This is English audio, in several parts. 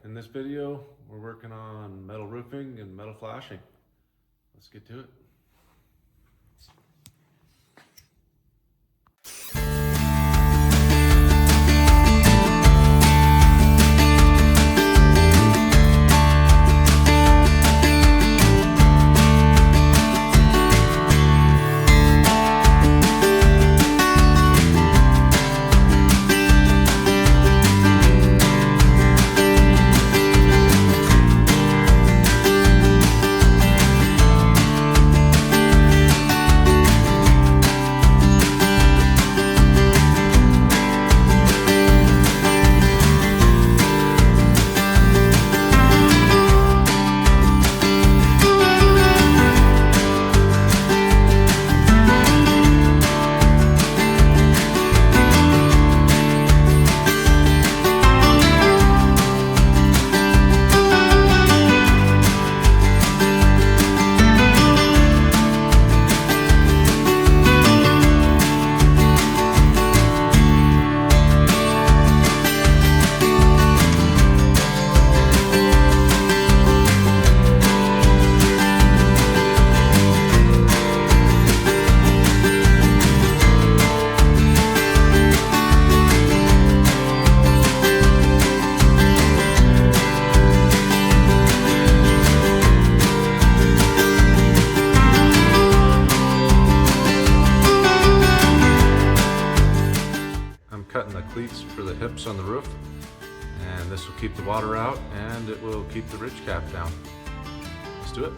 In this video, we're working on metal roofing and metal flashing. Let's get to it. Cutting the cleats for the hips on the roof, and this will keep the water out and it will keep the ridge cap down. Let's do it.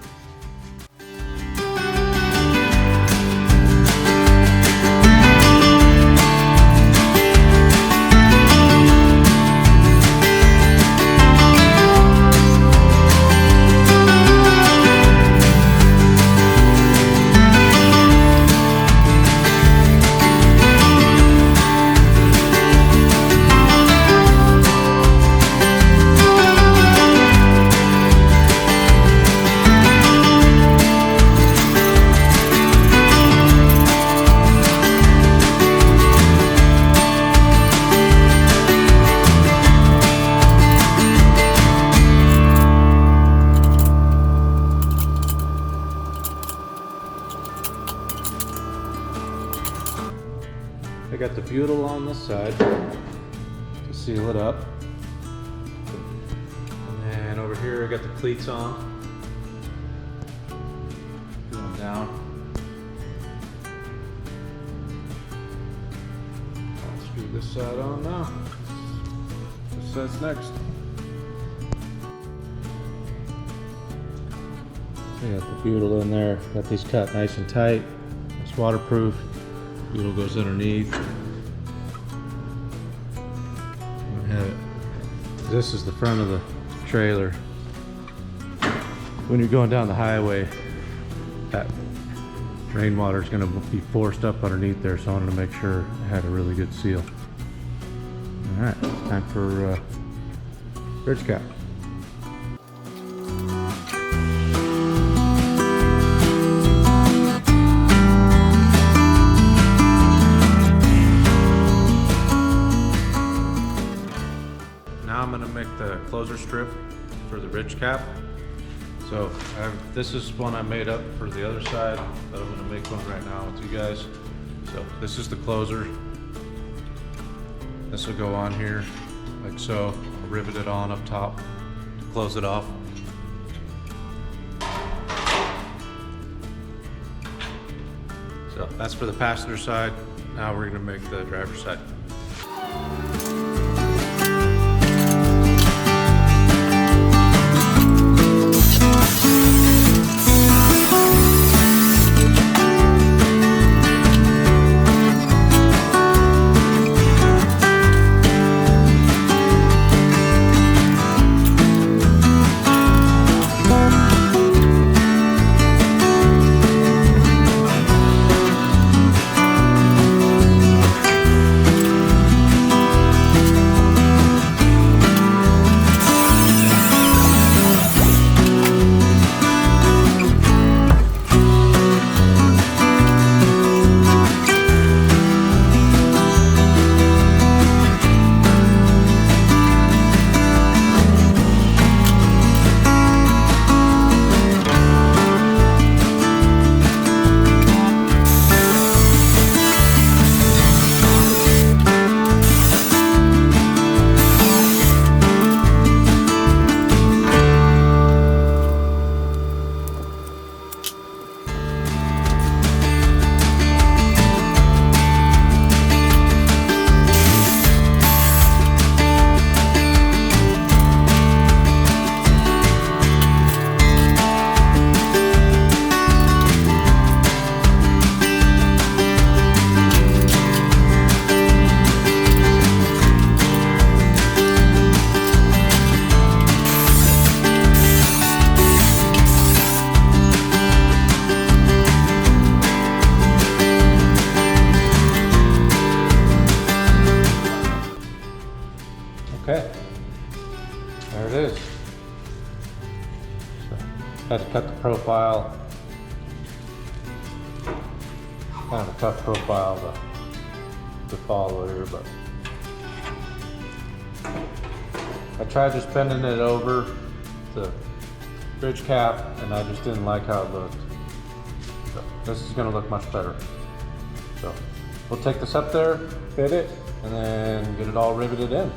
I got the butyl on this side to seal it up. And over here I got the cleats on. Going down. I'll screw this side on now. This side's next. I got the butyl in there. Got these cut nice and tight. It's waterproof. Butyl goes underneath. This is the front of the trailer. When you're going down the highway, that rainwater is going to be forced up underneath there, so I wanted to make sure I had a really good seal. All right, it's time for ridge cap. Now I'm going to make the closer strip for the ridge cap. So this is one I made up for the other side, but I'm going to make one right now with you guys. So this is the closer. This will go on here like so. I'll rivet it on up top to close it off. So that's for the passenger side. Now we're going to make the driver's side. is. So, had to cut the profile. Kind of a tough profile to follow here, but I tried just bending it over the bridge cap and I just didn't like how it looked. So this is gonna look much better. So we'll take this up there, fit it, and then get it all riveted in.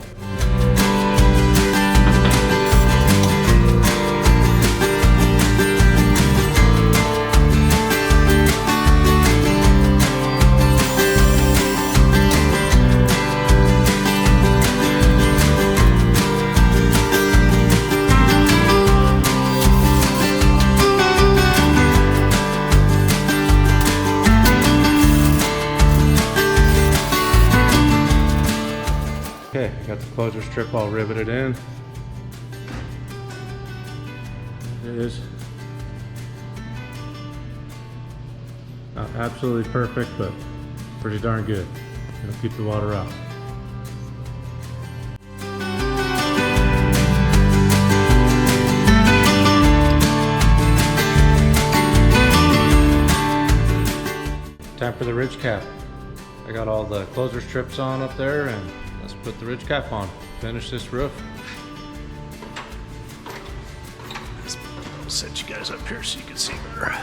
Okay, got the closer strip all riveted in. It is not absolutely perfect, but pretty darn good. It'll keep the water out. Time for the ridge cap. I got all the closer strips on up there, and let's put the ridge cap on. Finish this roof. I'll set you guys up here so you can see better.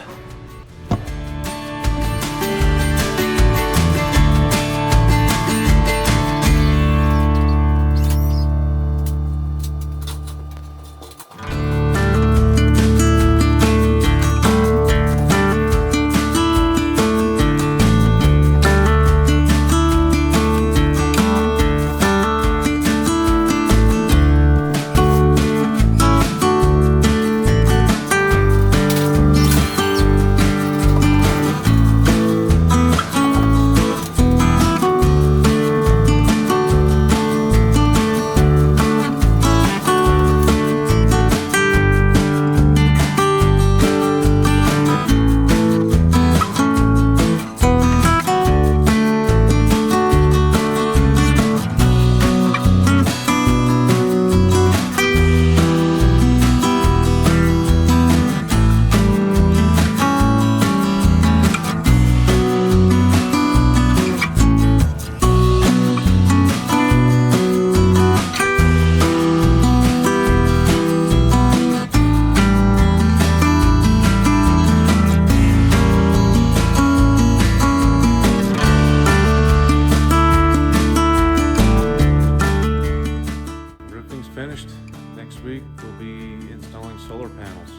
Finished. Next week we'll be installing solar panels.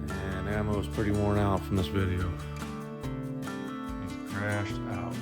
And ammo is pretty worn out from this video. It's crashed out.